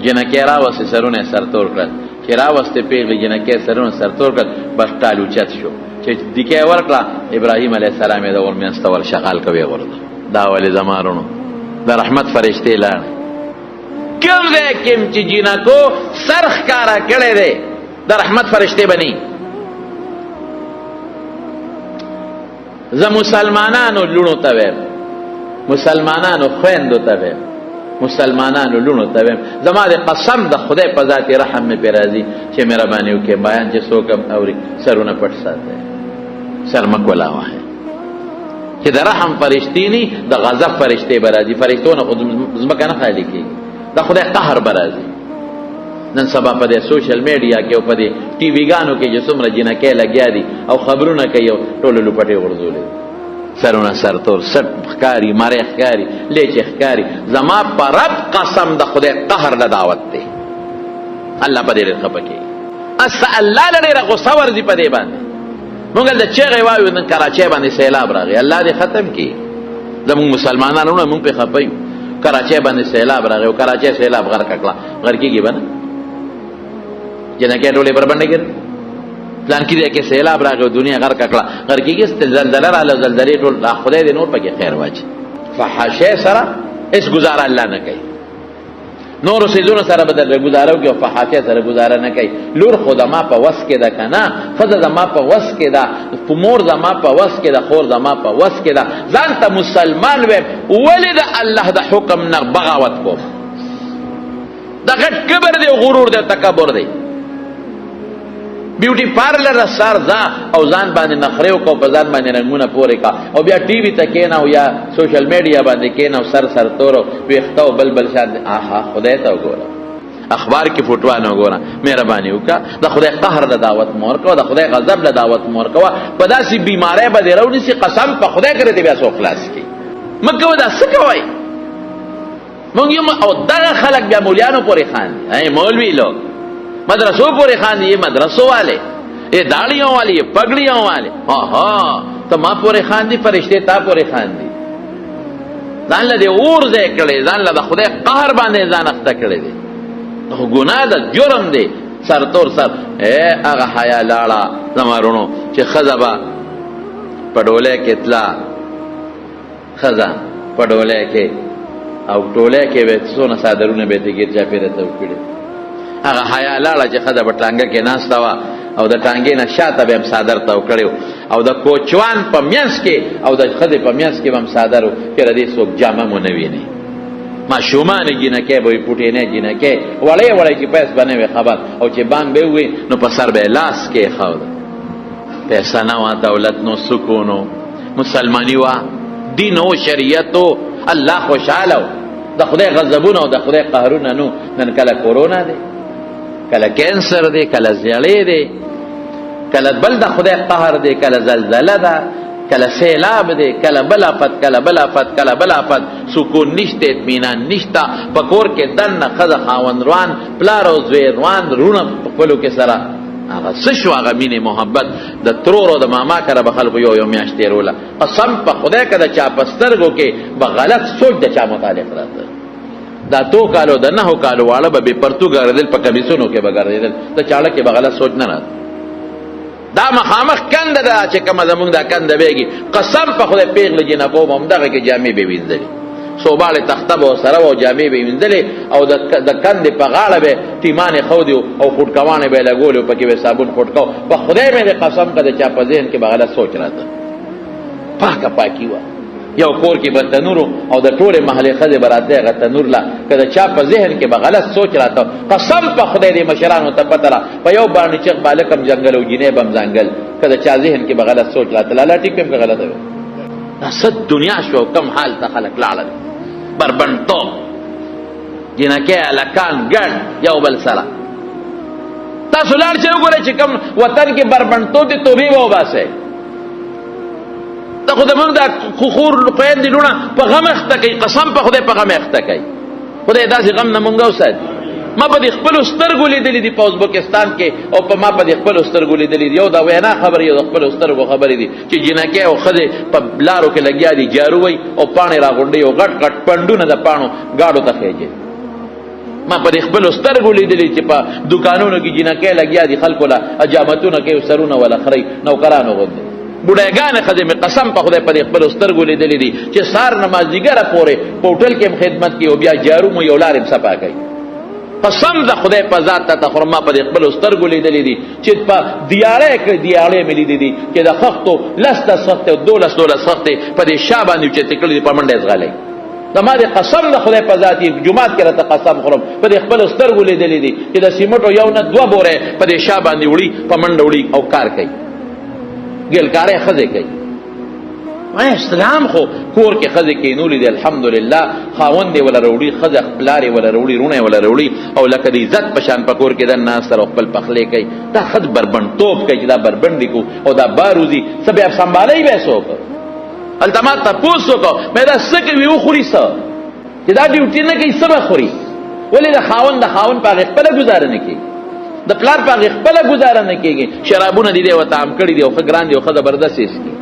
جنکې راوستې سرونه سرتور کړل چې راوستې پیغلې جنکې سرونه سرتور کړل بس ټال اوچت شو چې دیکې ورکړه ابراهیم علیه السلام یې د ورمنځته ور شغال کوي ورته دا ولې زما رونو د رحمت فرشتې لاړې کوم ځای کې چې جنکو سر ښکاره کړی دی د رحمت فرشتې به نه زه مسلمانانو لونو ته ویم مسلمانانو خویندو ته ویم مسلمانانو لونو ته ویم زما د قسم د خدای په ذات رحم مې پرې راځي چې مهرباني وکړئ بیان چې څوک هم اوري سرونه پټ ساتئ سر مه کولاوئ چې د رحم فرشتې نه د غضب فرشتې به راځي فرشتو نه خو ځمکه نه خالي کېږي د خدای قهر به راځي نن سبا په دې سوشل میډیا کې او په دې ټي وي ګانو کې چې څومره جنکې لګیا دي او خبرونه کوي او ټولو لوپټې غورځولې سرونه سرتور سټ ښکاري مری ښکاري لیچې ښکاري زما په رب قسم د خدای قهر له دعوت دی الله په دې ډېر خفه کېږي اس الله له ډېره غصه ورځي په دې باندې مونږ د چغې وایو نن کراچۍ باندې سیلاب راغی الله دې ختم کړي زمونږ مسلمانانو نه مونږ پې خفه یو کراچۍ باندې سیلاب راغی او کراچۍ سیلاب غرق کړه غرق کېږي به نه جنکې ټولې بربنډې کړي پلان کې دی کې سیلاب راغی دنیا غرق کړه غرق کېږي زلزله راغله زلزلې ټول خدای دې نور پکې خیر واچي فحاشۍ سره هېڅ ګزاره الله نه کوي نورو څیزونو سره به درله ګزاره وکړي او فحاشۍ سره ګزاره نه کوي لور خو زما په وس کې ده که نه ښځه زما په وس کې ده مور زما په وس کې ده خور زما په وس کې ده ځان ته مسلمان ویم ولې د الله د حکم نه بغاوت کوم دا غټ کبر دی غرور دی تکبر دی بیوټي پارلر سر ځه او ځان باندې نخرې وکړه په ځان باندې رنګونه پورې کړه او بیا ټي وي ته کښېنه او یا سوشل میډیا باندې کښېنه او سر سرتور او ویښته او بل بل شان آها خدای ته وګوره اخبار کې فوټوانه وګوره مهرباني وکړه د خدای قهر له دعوت مه ورکوه د خدای غضب له دعوت مه ورکوه په داسې بیمارۍ به دې راونیسي قسم په خدای کړې دې بیا څوک خلاص کړي مه کوه دا څه کوئ مونږ یو او دغه خلک بیا مولیانو پورې خاندي مولوي لوگ مدرسوں پورے خاندی یہ مدرسوں والے یہ داڑیوں والے یہ پگڑیوں والے تو ماں پورے خاندی فرشتے تا پورے خاندی ځان له دې اور ځای کړی ځان له د خدای قهر باندې ځان اخته کړی دی ګناه ده جرم دی سرتور سر هغه حیا لاړه زما رونو چې ښځه به په ډولۍ کې تله ښځه په ډولۍ کې او ټولۍ کې به څونه څادرونه به یې تېر چاپېره ته وکړي هغه حیا لاړه چې ښځه به ټانګه کې ناسته وه او د ټانګې نه شاته به هم څادر تاو کړی او د کوچوان په منځ کې او د ښځې په منځ کې به هم څادر و چې د دې څوک جامه مو نه ویني ماشومانې جینکۍ به وي پوټینۍ جینکۍ وړی وړی چې پیس به نه وي خبر او چې بانګ به ووي نو په سر به یې لاس کېښود پیسه نه وه دولت نو سکون و مسلماني وه دین و شریعت و الله خوشحاله و د خدای غضبونه او د خدای قهرونه نو نن کله کورونا دی کله کینسر دی کله زیړې دی کله بل د خدای قهر دی کله زلزله ده کله سیلاب دی کله بل آفت کله بل آفت کله بل آفت سکون نشته اطمینان نشته په کور کې دننه ښځه خاوند روان پلار او زوی روان رونه په خپلو کې سره هغه څه شو هغه مینې محبت د ترور او د ماما کره به خلکو یو میاشت تېروله قسم په خدای که د چا په سترګو کې به غلط سوچ د چا متعلق راته دا 2 کالو د 9 کالو واړه به بې پرتو ګرځېدل په کمیسونو کې به ګرځېدل د چاړه کې به غلط سوچ نه راته دا مخامخ کنده ده چې کومه زمونږ دا کنده بیږي قسم په خدای پیغلې جنکو به همدغه کې جامې به وینځلې صوباړې تخته به ورسره وه او جامې به یې وینځلې او د کندې په غاړه به ټیمانې ښودې او خوټکوانې به یې لګولې او پکې به یې صابون خوټکو په خدای مې دې قسم که د چا په ذهن کې به غلط سوچ راته پاکه پاکي وه یو کور کې به تنورو او د ټولې محلې ښځې به راته هغه تنور له که د چا په ذهن کې به غلط سوچ راته قسم په خدای دې مشرانو ته پته را په یو باندې چغ بالک هم جنګل او جینۍ به هم ځنګل که د چا ذهن کې به غلط سوچ راته لالا ټیک هم که غلطه وي صد دنیا شو کم حال ته خلک لاړل بربنډتوب جنکۍ هلکان ګډ یو بل سره تاسو لاړ شئ وګورئ چې کوم وطن کې بربنډتوب دی توبې به وباسئ ته خو زمونږ دا خور خویندې لوڼه په غم اخته کوي قسم په خدای په غم اخته کوي خدای داسې غم نه مونږ وساتي ما په دې خپلو سترګو لیدلي دي په ازبکستان کې او په ما په دې خپلو سترګو لیدلي دي یو د وینا خبرې یو د خپلو سترګو خبرې دي چې جنکۍ او ښځې په لارو کې لګیا دي جارو وی او پاڼې راغونډوي او غټ غټ پنډونه د پاڼو ګاډو ته خېجي ما په دې خپلو سترګو لیدلي چې په دوکانونو کې جنکۍ لګیا دي خلکو له اجامتونه کوي سرونه ولا خري نوکرانو غوندې بوډاګانې ښځې مې قسم په خدای په دې خپلو سترګو لیدلي دي چې سهار نه مازدیګره پورې په هوټل کې هم خدمت کوي او بیا جارو مو یو لار هم صفا کوي قسم د خدای په ذات ته خو ما په دې خپلو سترګو لیدلي دي چې په دیاړۍ کې دیاړۍ مې لیدلي دي چې د خښتو 10 خښتې او 12 خښتې په دې شا باندې اوچتې کړي دي په منډه یې ځغلی زما د قسم د خدای په ذات یې جومات کې راته قسم خورم په دې خپلو سترګو لیدلي دي چې د سیمټو یو نه 2 بورې په دې شا باندې وړي په منډه وړي او کار کوي ګلکارۍ ښځې کوي اسلام خو کور کې ښځې کینولي دي الحمدلله خاوند یې وله راوړي ښځه پلار یې وله راوړي رونه یې وله راوړي او لکه د عزت په شان په کور کې دن ناست سره خپل پخلی کوي دا ښځ بربنډتوب کوي چې دا بربنډې کو او دا بار وځي څه بیا سنبالۍ به یې څه وکړ هلته ما تپوس وکړو مې دا څه کوي وخوري څه چې دا ډیوټي نه کوي څه به خوري ولې د خاوند په هغې خپله ګزاره نه کوي د پلار په هغې خپله ګزاره نه کېږي شرابونه دي دی ورته عام کړي دي او ښه ګران دي او ښه زبردست یې څکي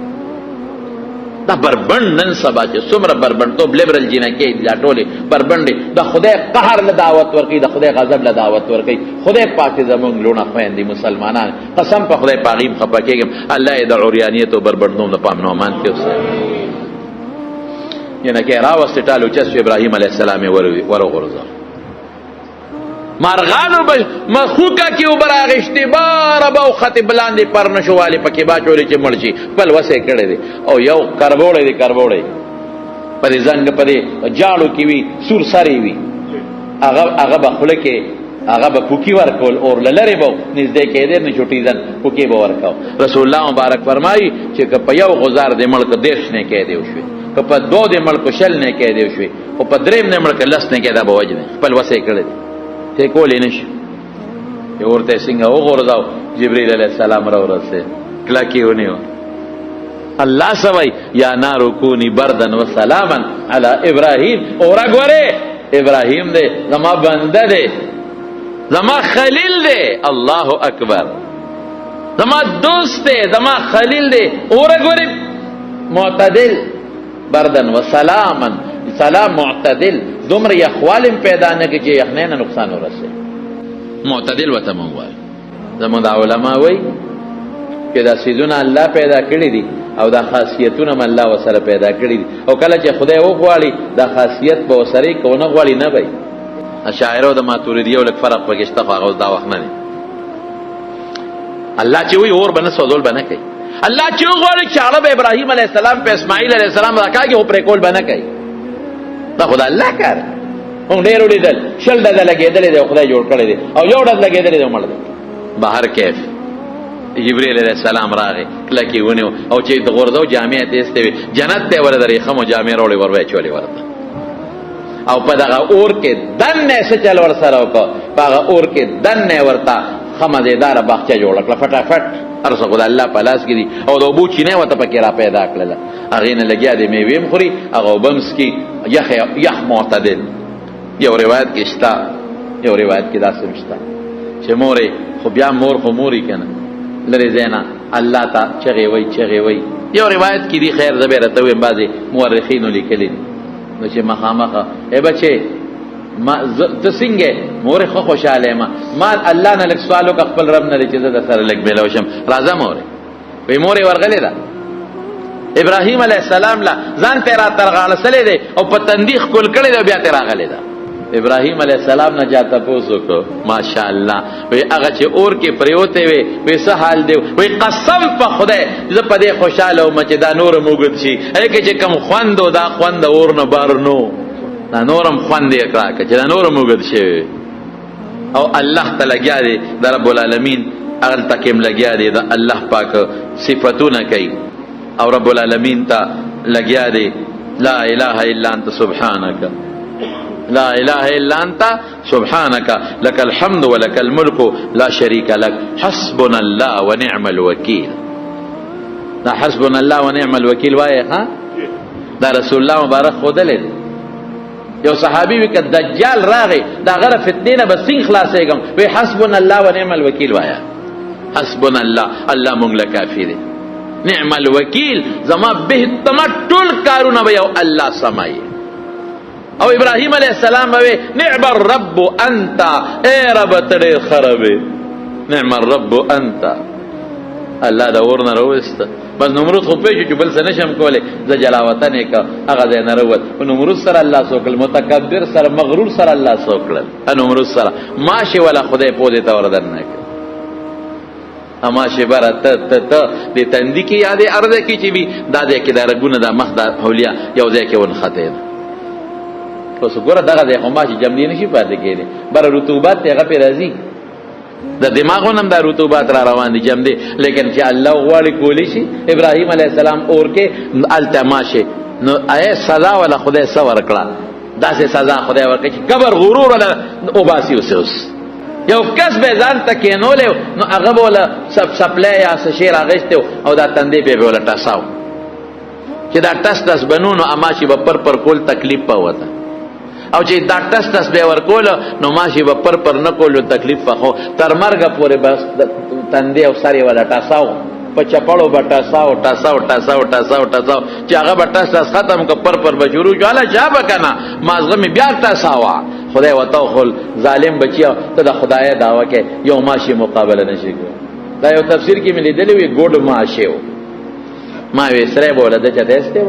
دا بربند نن سبا چې څومره بربندتوب لیبرل جنکۍ دا ټولې بربندې د خدای قهر له دعوت ورکوي د خدای غضب له دعوت ورکوي خدای پاک زموږ لوڼه خویندې مسلمانان قسم په خدای په هغې هم خفه کېږم الله یې د عریانیت او بربندوم د پام نه امان کړي جنکۍ راوستې ټال اوچت شو ابراهیم علیه السلام یې وروغورځاو مارغانو به مخوکه کې اوبه راغېشتې باره به وختې بلاندې پر نشو والې پکې باچولې چې مړ شي خپل وس یې کړی دی او یو کربوړی دی کربوړی په دې زنګ په دې جاړو کې وي سور سرې وي هغه به خوله کې هغه به پوکي ورکول اور له لرې به نږدې کېدی نه چوټي ځن پوکې به ورکو رسول الله مبارک فرمایي چې که په یو غزار دې مړ که 10 نه کېدی وشوې که په 2 دې مړ که 20 نه کېدی وشوې خو په 3 نه مړ که 10 نه کېده به وجنې خپل وس یې کړی دی ته کولی نشي یې ورته یې څنګه وغورځاو جبریل علیه السلام راورسېد کلکې ونیوه الله څه وایي یا نارو کوني بردن و سلاما علی ابراهیم اوره ګورې ابراهیم دی زما بنده دی زما خلیل دی الله اکبر زما دوست دی زما خلیل دی اوره ګورې معتدل بردن و سلاما سلام معتدل دومره یخوالم پیدا نه کړي چې یخنۍ نه نقصان ورسوي معتدل ورته مونږ وایو زمونږ دا علما وایي چې دا څیزونه الله پیدا کړي دي او دا خاصیتونه هم الله ورسره پیدا کړي دي او کله چې خدای وغواړي دا خاصیت به ورسره یي که ونه غواړي نه به یي اشاعرو د ماتوریدیو لږ فرق پکې شته خو هغه دا وخت نه دی الله چې وایي اور به نه سوځول به نه کوي الله چې وغواړي چاړه به ابراهیم علیه السلام په اسماعیل علیه السلام راکاږي خو پرېکول به نه کوي دا خدای الله کار موږ ډېر ولیدل 20 ډزه لګېدلې دی خدای جوړ کړی دی او یو ډز لګېدلی دی مړ دی بهر کیف جبریل علیه السلام راغی کلکې ونیو او چې د غورځو جامې یې تېستې وې جنت ته یې ورته د ریخمو جامې راوړې ور واچولې ورته او په دغه اور کې دننه یې څه چل ورسره وکړه په هغه اور کې دننه یې ورته ښه مزېداره باغچه جوړه کړه فټافټ هر څه خو د الله په لاس کې دي او د اوبو چینه ورته پکې را پیدا کړله هغې نه لګیا دی میوې هم خوري هغه اوبه هم څکي یخ معتدل یو روایت کې شته یو روایت کې داسې هم شته چې مورې خو بیا مور خو موري که نه لرې ځای نه الله ته چغې وی چغې وی یو روایت کې دي خیر زه به یې راته ویم بعضې مورخینو لیکلي دي نو چې مخامخه ای بچې ته څنګه مورې ښه خوشحاله یم ما الله نه لږ سوال وکړه خپل رب نه دی چې زه در سره لږ میلاو شم راځه مورې وایي مورې ورغلې ده ابراهیم علیه السلام له ځان ته یې راترغاړسلی دی او په تندي ښکل کړی دی او بیا ترې راغلی ده ابراهیم علیه السلام نه چا تپوس وکړو ماشاءالله وایي هغه چې اور کې پرېوتی وې وایي څه حال دی وایي قسم په خدای زه په دې خوشحاله وم چې دا نور هم اوږد شي هلکې چې کوم خوند و دا خوند د اور نه بار نو دا نورم خوند یې کړه که چې دا نورم اوږد شوی او الله ته لګیا دی د رب العالمین هغلته کې هم لګیا دی د الله پاک صفتونه کوي او رب العالمین ته لګیا دی لا اله الا انت سبحانك لا اله الا انت سبحانك لك الحمد ولك الملك لا شريك لك حسبنا الله ونعم الوكيل. دا حسبنا الله ونعم الوكيل وایي ها دا رسول الله مبارک خودلې. یو صحابي وی ک دجال راغی دا غره فتنه به سین خلاصېږم وی حسبنا الله ونعم الوكيل وایا. حسبنا الله الله مونږ له کافی دی. نعم الوكيل زما به تمټل کارونه به یو الله سمای. او ابراهيم عليه السلام وی نعم الرب انت اے رب تړي خرابې نعم الرب انت الله دا ورنه راوست. بس نمرود خو پیش چې بل څه نشم کولای ز جلاوطن یک هغه ځای نه وروت. نمرود سره الله سوکل متکبر سره مغرور سره الله سوکل نمرود سره ماشه ولا خدای په دې تور درنه اما شی بار ته د تندې کې یادې ارزه کې چې وی دا دې کې دا رګونه دا مخ دا اولیا یو ځای کې ون خطه اوس ګوره دغه د هماش جملې نشي پاتې کېږي بر رطوبات هغه په راځي د دماغونم دا رطوبات را روان دي جم دي لیکن چې الله غواړي کولی شي ابراهيم عليه السلام اور کې التماشه نو اي سزا ولا خدای سور کړه داسې سزا خدای ورکړي چې کبر غرور ولا اوباسي اوس یو کس به ځان تکینول نو هغه ولا سپلای یا شیر اغشته او دا تندې به ولا تاسو چې دا تاس بنونو اماشي به پر کول تکلیف پوته او چې دا تاس به ورکول نو ماشي به پر نه کول تکلیف خو تر مرګ پورې بس تندې او ساري ولا تاسو په چپړو بټا ساو چې هغه بټا ختم ک پر بجورو جاله جاب کنه مازغه می بیا تاسو خدای وتو خل ظالم بچیا ته د خدای داوا کې یو ماشي مقابله نشي کوي. دا یو تفسیر کې ملي دلی وی ګوډ ماشیو ما وی سره بوله د چته استه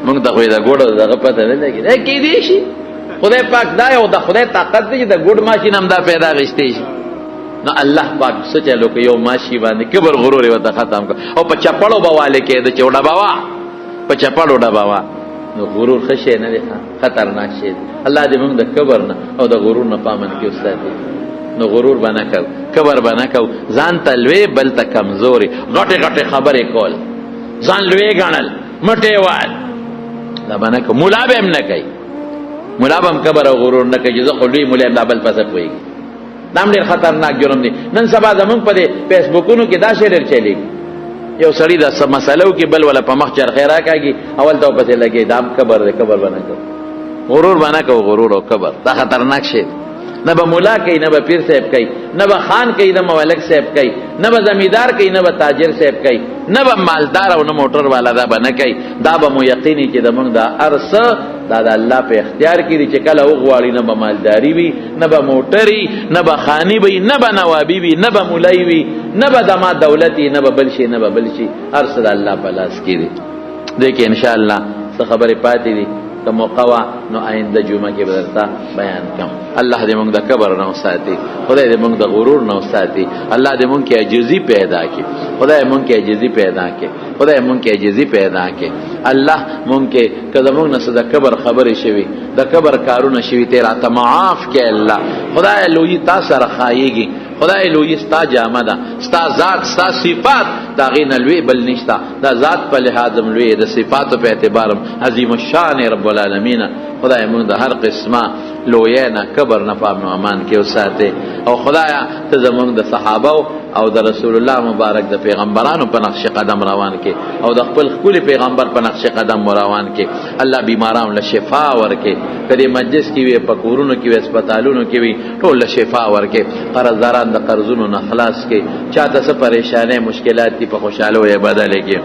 موږ ته خو دا ګوډ دغه پته نه لګي دا کې دی شي خدای پاک دا یو د خدای طاقت دی د ګوډ ماشي نام دا پیدا غشتي شي نو الله پاک سچلو کې یو ماشي باندې کبر غرور وته ختم کو او په چپړو بواله کې د چوډا باوا په چپړو ډا باوا نو غرور خشه نه دی خطرناک شی الله دې موږ د کبر نه او د غرور نه پامن کې استاد نو غرور بنا کو کبر بنا کو ځان تلوي بل ته کمزوري غټه خبرې کول ځان لوي غنل مټه وال دا بنا کو مولا به هم نه کوي مولا به کبر او غرور نه کوي ځکه لوی مولا هم بل پسه کوي دا ډېر خطرناک جرم دی. نن سبا زمونږ په فیسبوکونو کې دا شی ډېر چلیږي یو سړی د مسلو کې بل ولا په مخ چرخې راکاږي اول ته پسې لګي دا کبر دی کبر بنا کو غرور بنا کو غرور او کبر دا خطرناک شی نه به مولا کوي نه به پیر صاحب کوي نه به خان کوي نه مولک صاحب کوي نه به زمیدار کوي نه به تاجر صاحب کوي نه به مالدار او نه موټر والا دا به نه کوي دا به مو یقیني چې زمونږ دا ارث دا د الله په اختیار کې دي چې کله وغواړي نه به مالداري وي نه به موټري نه به خاني وي نه به نوابي وي نه به مولای وي نه به دما دولتي نه به بل شي نه به بل شي ارث د الله په لاس کې دي. دیکھیں ان شاء الله څه خبرې پاتې دي که موقع نو آینده جمعه کې بدرتا بیان کوم. الله دې موږ د کبر نه وساتي خدای دې موږ د غرور نه وساتي الله دې موږ کې عاجزي پیدا کړي خدای موږ کې عاجزي پیدا کړي خدای موږ کې عاجزي پیدا کړي الله موږ کې کله موږ نه د کبر خبرې شوي د کبر کارونه شوي تیرا ته معاف کړي الله خدای لوی تاسو راخایږي خدای لوی ستا جامه ده ستا ذات ستا صفات دا غین لوی بل نشتا دا ذات په لحاظ لوی د صفات په اعتبار عظیم الشان رب العالمین خدای موږ د هر قسمه لوی نه کبر نه پام امان کې وساته او خدای ته زموږ د صحابه او د رسول الله مبارک د پیغمبرانو په نقش قدم روان کې او د خپل پیغمبر په نقش قدم روان کې الله بیمارانو له شفا ورکې کدي مجلس کې وي په کورونو کې وي هسپتالونو کې وي ټول له شفا ورکې قرضداران د قرضونو نه خلاص کې چاته څه پریشانه مشکلات دي په خوشاله وي بدل کې